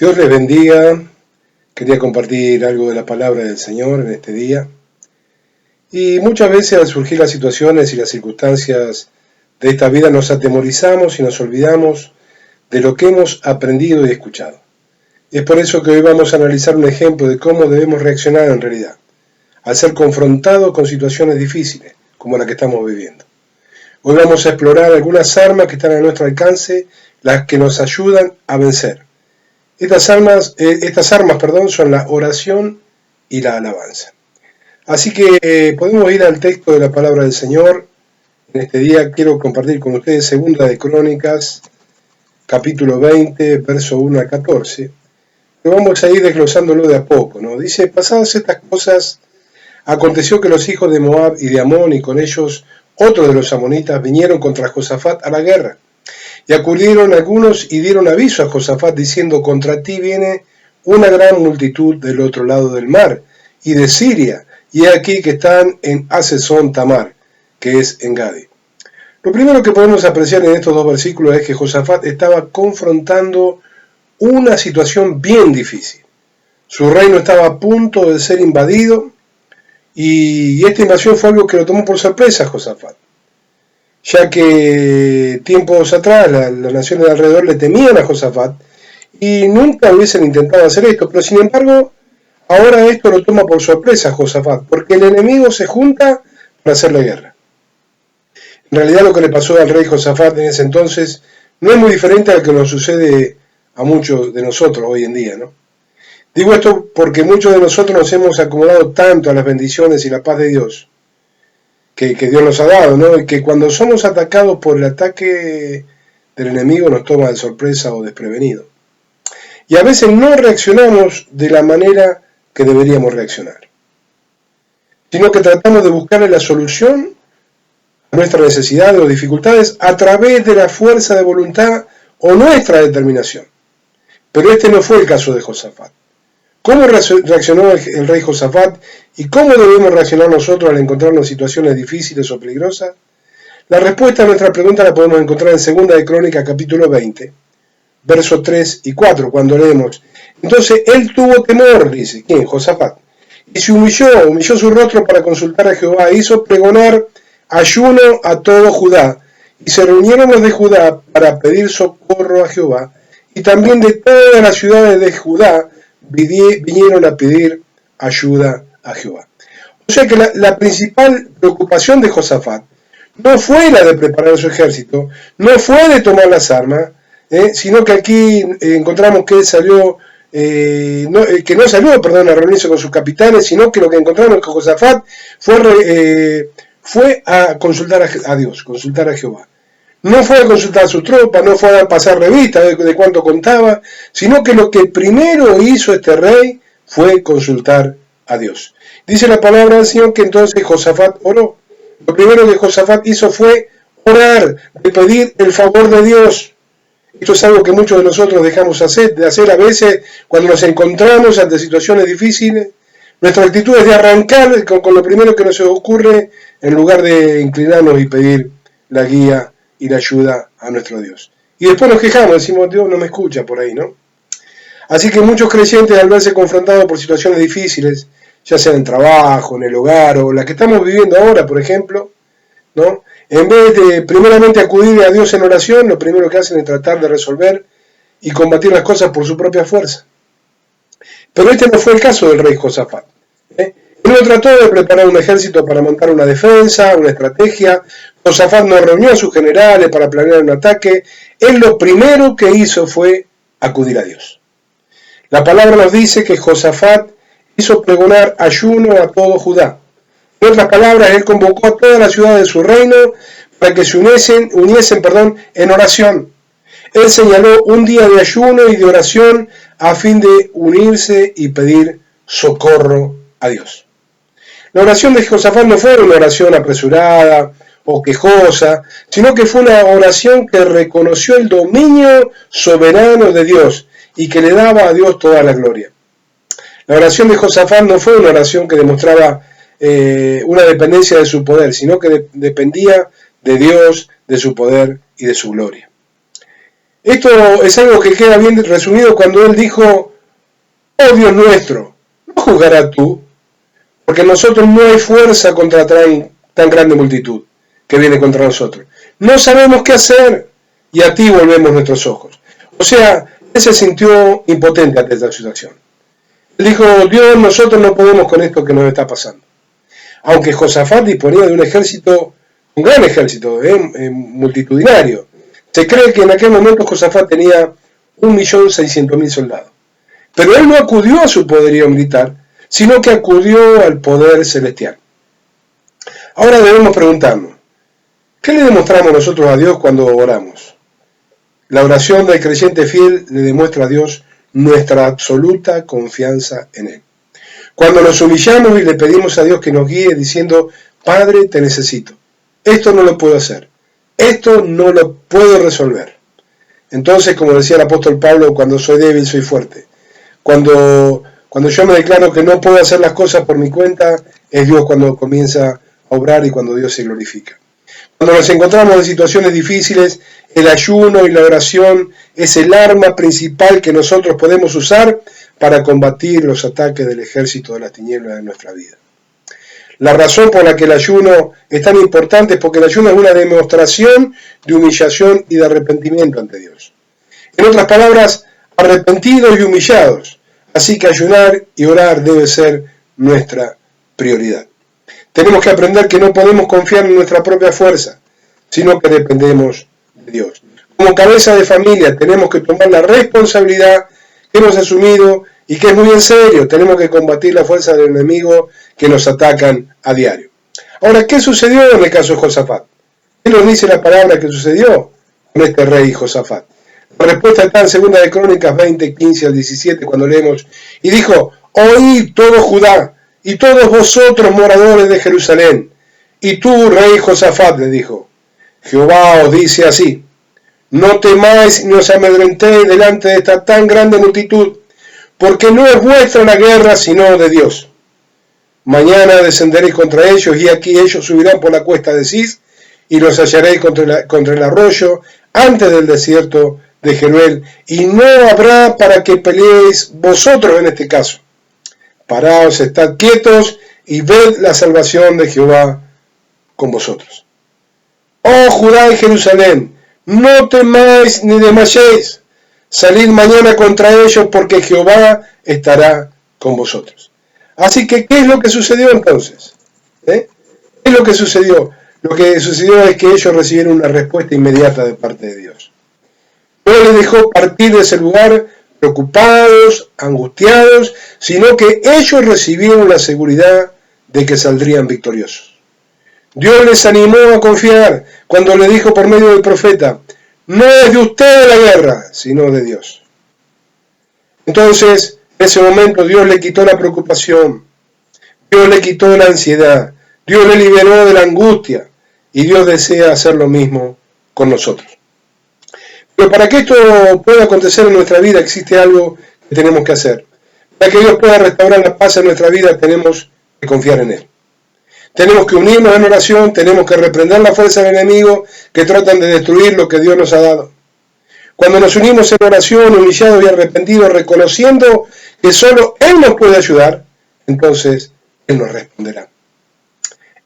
Dios les bendiga. Quería compartir algo de la palabra del Señor en este día. Y muchas veces al surgir las situaciones y las circunstancias de esta vida nos atemorizamos y nos olvidamos de lo que hemos aprendido y escuchado. Es por eso que hoy vamos a analizar un ejemplo de cómo debemos reaccionar en realidad, al ser confrontados con situaciones difíciles, como la que estamos viviendo. Hoy vamos a explorar algunas armas que están a nuestro alcance, las que nos ayudan a vencer. Estas armas, son la oración y la alabanza. Así que podemos ir al texto de la palabra del Señor. En este día quiero compartir con ustedes Segunda de Crónicas, capítulo 20, verso 1 al 14. Pero vamos a ir desglosándolo de a poco, ¿no? Dice, pasadas estas cosas, aconteció que los hijos de Moab y de Amón, y con ellos otros de los amonitas, vinieron contra Josafat a la guerra. Y acudieron algunos y dieron aviso a Josafat diciendo, contra ti viene una gran multitud del otro lado del mar y de Siria, y aquí que están en Hazezón Tamar, que es en Gadi. Lo primero que podemos apreciar en estos dos versículos es que Josafat estaba confrontando una situación bien difícil. Su reino estaba a punto de ser invadido y esta invasión fue algo que lo tomó por sorpresa a Josafat, ya que tiempos atrás las naciones de alrededor le temían a Josafat y nunca hubiesen intentado hacer esto, pero sin embargo ahora esto lo toma por sorpresa a Josafat, porque el enemigo se junta para hacerle guerra. En realidad lo que le pasó al rey Josafat en ese entonces no es muy diferente al que nos sucede a muchos de nosotros hoy en día, ¿no? Digo esto porque muchos de nosotros nos hemos acomodado tanto a las bendiciones y la paz de Dios, que Dios nos ha dado, ¿no? Y que cuando somos atacados por el ataque del enemigo nos toma de sorpresa o desprevenido. Y a veces no reaccionamos de la manera que deberíamos reaccionar, sino que tratamos de buscarle la solución a nuestras necesidades o dificultades a través de la fuerza de voluntad o nuestra determinación. Pero este no fue el caso de Josafat. ¿Cómo reaccionó el rey Josafat y cómo debemos reaccionar nosotros al encontrarnos en situaciones difíciles o peligrosas? La respuesta a nuestra pregunta la podemos encontrar en Segunda de Crónicas, capítulo 20, versos 3 y 4, cuando leemos. Entonces él tuvo temor, dice, ¿quién? Josafat, y se humilló su rostro para consultar a Jehová, hizo pregonar ayuno a todo Judá, y se reunieron los de Judá para pedir socorro a Jehová, y también de todas las ciudades de Judá vinieron a pedir ayuda a Jehová. O sea que la principal preocupación de Josafat no fue la de preparar su ejército, no fue de tomar las armas, sino que aquí encontramos que él salió, que no salió a reunirse con sus capitanes, sino que lo que encontramos es que Josafat fue a consultar a Dios, consultar a Jehová. No fue a consultar a sus tropas, no fue a pasar revistas de cuánto contaba, sino que lo que primero hizo este rey fue consultar a Dios. Dice la palabra del Señor que entonces Josafat oró. Lo primero que Josafat hizo fue orar, de pedir el favor de Dios. Esto es algo que muchos de nosotros dejamos de hacer a veces cuando nos encontramos ante situaciones difíciles. Nuestra actitud es de arrancar con lo primero que nos ocurre en lugar de inclinarnos y pedir la guía y la ayuda a nuestro Dios. Y después nos quejamos, decimos, Dios no me escucha por ahí, ¿no? Así que muchos creyentes, al verse confrontados por situaciones difíciles, ya sea en el trabajo, en el hogar, o las que estamos viviendo ahora, por ejemplo, ¿no? En vez de primeramente acudir a Dios en oración, lo primero que hacen es tratar de resolver y combatir las cosas por su propia fuerza. Pero este no fue el caso del rey Josafat. Él no trató de preparar un ejército para montar una defensa, una estrategia. Josafat no reunió a sus generales para planear un ataque. Él lo primero que hizo fue acudir a Dios. La palabra nos dice que Josafat hizo pregonar ayuno a todo Judá. En otras palabras, él convocó a todas las ciudades de su reino para que se uniesen en oración. Él señaló un día de ayuno y de oración a fin de unirse y pedir socorro a Dios. La oración de Josafat no fue una oración apresurada o quejosa, sino que fue una oración que reconoció el dominio soberano de Dios y que le daba a Dios toda la gloria. La oración de Josafat no fue una oración que demostraba una dependencia de su poder, sino que dependía de Dios, de su poder y de su gloria. Esto es algo que queda bien resumido cuando él dijo, oh Dios nuestro, no juzgarás tú, porque en nosotros no hay fuerza contra tan grande multitud que viene contra nosotros. No sabemos qué hacer y a ti volvemos nuestros ojos. O sea, él se sintió impotente ante esta situación. Él dijo, Dios, nosotros no podemos con esto que nos está pasando. Aunque Josafat disponía de un ejército, un gran ejército, multitudinario. Se cree que en aquel momento Josafat tenía 1.600.000 soldados. Pero él no acudió a su poderío militar, sino que acudió al poder celestial. Ahora debemos preguntarnos, ¿qué le demostramos nosotros a Dios cuando oramos? La oración del creyente fiel le demuestra a Dios nuestra absoluta confianza en Él. Cuando nos humillamos y le pedimos a Dios que nos guíe diciendo, Padre, te necesito. Esto no lo puedo hacer. Esto no lo puedo resolver. Entonces, como decía el apóstol Pablo, cuando soy débil, soy fuerte. Cuando yo me declaro que no puedo hacer las cosas por mi cuenta, es Dios cuando comienza a obrar y cuando Dios se glorifica. Cuando nos encontramos en situaciones difíciles, el ayuno y la oración es el arma principal que nosotros podemos usar para combatir los ataques del ejército de las tinieblas de nuestra vida. La razón por la que el ayuno es tan importante es porque el ayuno es una demostración de humillación y de arrepentimiento ante Dios. En otras palabras, arrepentidos y humillados. Así que ayunar y orar debe ser nuestra prioridad. Tenemos que aprender que no podemos confiar en nuestra propia fuerza, sino que dependemos de Dios. Como cabeza de familia tenemos que tomar la responsabilidad que hemos asumido y que es muy en serio. Tenemos que combatir la fuerza del enemigo que nos atacan a diario. Ahora, ¿qué sucedió en el caso de Josafat? ¿Qué nos dice la palabra que sucedió con este rey Josafat? La respuesta está en 2 de Crónicas 20, 15 al 17, cuando leemos, y dijo, oíd todo Judá, y todos vosotros moradores de Jerusalén, y tú, rey Josafat, le dijo, Jehová os dice así, no temáis ni os amedrentéis delante de esta tan grande multitud, porque no es vuestra la guerra, sino de Dios. Mañana descenderéis contra ellos, y aquí ellos subirán por la cuesta de Cis, y los hallaréis contra el arroyo, antes del desierto de Jeruel, y no habrá para que peleéis vosotros en este caso. Paraos, estad quietos, y ved la salvación de Jehová con vosotros. Oh Judá y Jerusalén, no temáis ni desmayéis, salid mañana contra ellos, porque Jehová estará con vosotros. Así que, ¿qué es lo que sucedió entonces? ¿Qué es lo que sucedió? Lo que sucedió es que ellos recibieron una respuesta inmediata de parte de Dios. No les dejó partir de ese lugar preocupados, angustiados, sino que ellos recibieron la seguridad de que saldrían victoriosos. Dios les animó a confiar cuando le dijo por medio del profeta, no es de ustedes la guerra, sino de Dios. Entonces, en ese momento Dios le quitó la preocupación, Dios le quitó la ansiedad, Dios le liberó de la angustia y Dios desea hacer lo mismo con nosotros. Pero para que esto pueda acontecer en nuestra vida existe algo que tenemos que hacer. Para que Dios pueda restaurar la paz en nuestra vida tenemos que confiar en Él. Tenemos que unirnos en oración, tenemos que reprender la fuerza del enemigo que tratan de destruir lo que Dios nos ha dado. Cuando nos unimos en oración, humillados y arrepentidos, reconociendo que solo Él nos puede ayudar, entonces Él nos responderá.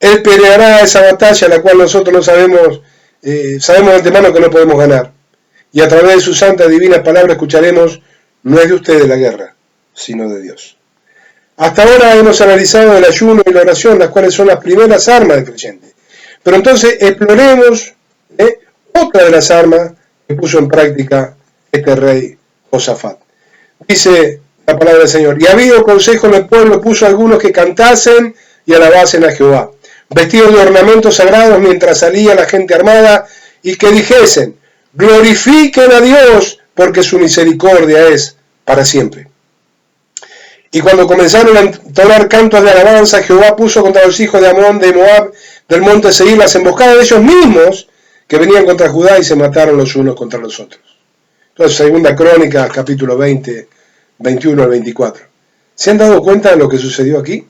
Él peleará esa batalla, la cual nosotros no sabemos de antemano que no podemos ganar. Y a través de su santa divina palabra escucharemos, no es de ustedes la guerra, sino de Dios. Hasta ahora hemos analizado el ayuno y la oración, las cuales son las primeras armas del creyente. Pero entonces exploremos otra de las armas que puso en práctica este rey Josafat. Dice la palabra del Señor, y habido consejo en el pueblo, puso a algunos que cantasen y alabasen a Jehová, vestidos de ornamentos sagrados mientras salía la gente armada, y que dijesen, glorifiquen a Dios, porque su misericordia es para siempre. Y cuando comenzaron a entonar cantos de alabanza, Jehová puso contra los hijos de Amón, de Moab, del monte Seir, las emboscadas de ellos mismos, que venían contra Judá y se mataron los unos contra los otros. Entonces, 2 Crónicas, capítulo 20, 21 al 24. ¿Se han dado cuenta de lo que sucedió aquí?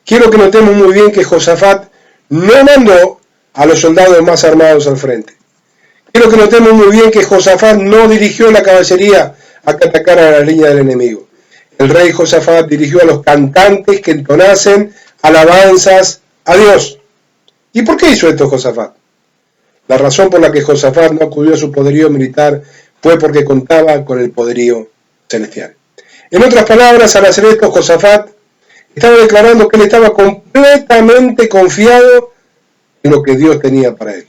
Quiero que notemos muy bien que Josafat no mandó a los soldados más armados al frente. Quiero que notemos muy bien que Josafat no dirigió la caballería a que atacara la línea del enemigo. El rey Josafat dirigió a los cantantes que entonasen alabanzas a Dios. ¿Y por qué hizo esto Josafat? La razón por la que Josafat no acudió a su poderío militar fue porque contaba con el poderío celestial. En otras palabras, al hacer esto, Josafat estaba declarando que él estaba completamente confiado en lo que Dios tenía para él.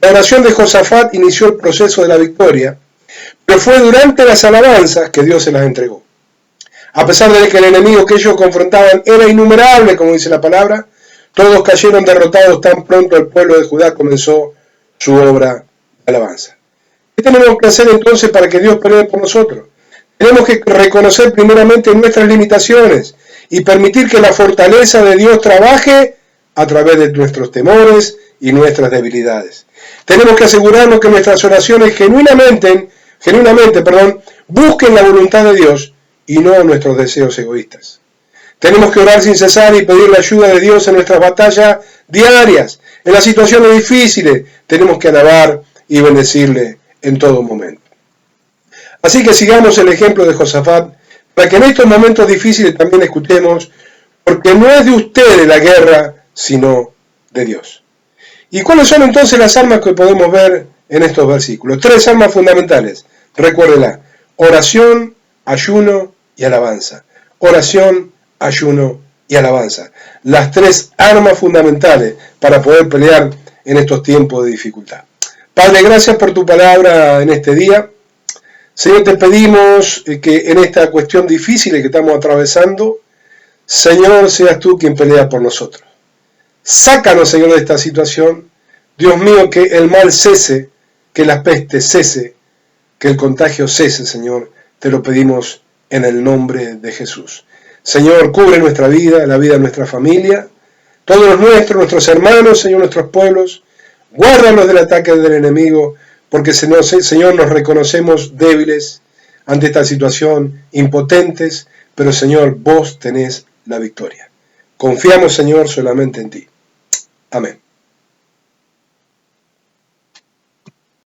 La oración de Josafat inició el proceso de la victoria, pero fue durante las alabanzas que Dios se las entregó. A pesar de que el enemigo que ellos confrontaban era innumerable, como dice la palabra, todos cayeron derrotados tan pronto el pueblo de Judá comenzó su obra de alabanza. ¿Qué tenemos que hacer entonces para que Dios pelee por nosotros? Tenemos que reconocer primeramente nuestras limitaciones y permitir que la fortaleza de Dios trabaje a través de nuestros temores y nuestras debilidades. Tenemos que asegurarnos que nuestras oraciones genuinamente, busquen la voluntad de Dios y no nuestros deseos egoístas. Tenemos que orar sin cesar y pedir la ayuda de Dios en nuestras batallas diarias. En las situaciones difíciles tenemos que alabar y bendecirle en todo momento. Así que sigamos el ejemplo de Josafat para que en estos momentos difíciles también escuchemos, porque no es de ustedes la guerra, sino de Dios. ¿Y cuáles son entonces las armas que podemos ver en estos versículos? 3 armas fundamentales. Recuérdela: oración, ayuno y alabanza. Oración, ayuno y alabanza. Las 3 armas fundamentales para poder pelear en estos tiempos de dificultad. Padre, gracias por tu palabra en este día. Señor, te pedimos que en esta cuestión difícil que estamos atravesando, Señor, seas tú quien pelea por nosotros. Sácanos, Señor, de esta situación. Dios mío, que el mal cese, que la peste cese, que el contagio cese, Señor. Te lo pedimos en el nombre de Jesús. Señor, cubre nuestra vida, la vida de nuestra familia, todos los nuestros hermanos, Señor, nuestros pueblos. Guárdanos del ataque del enemigo, porque, Señor, nos reconocemos débiles ante esta situación, impotentes, pero, Señor, vos tenés la victoria. Confiamos, Señor, solamente en ti. Amén.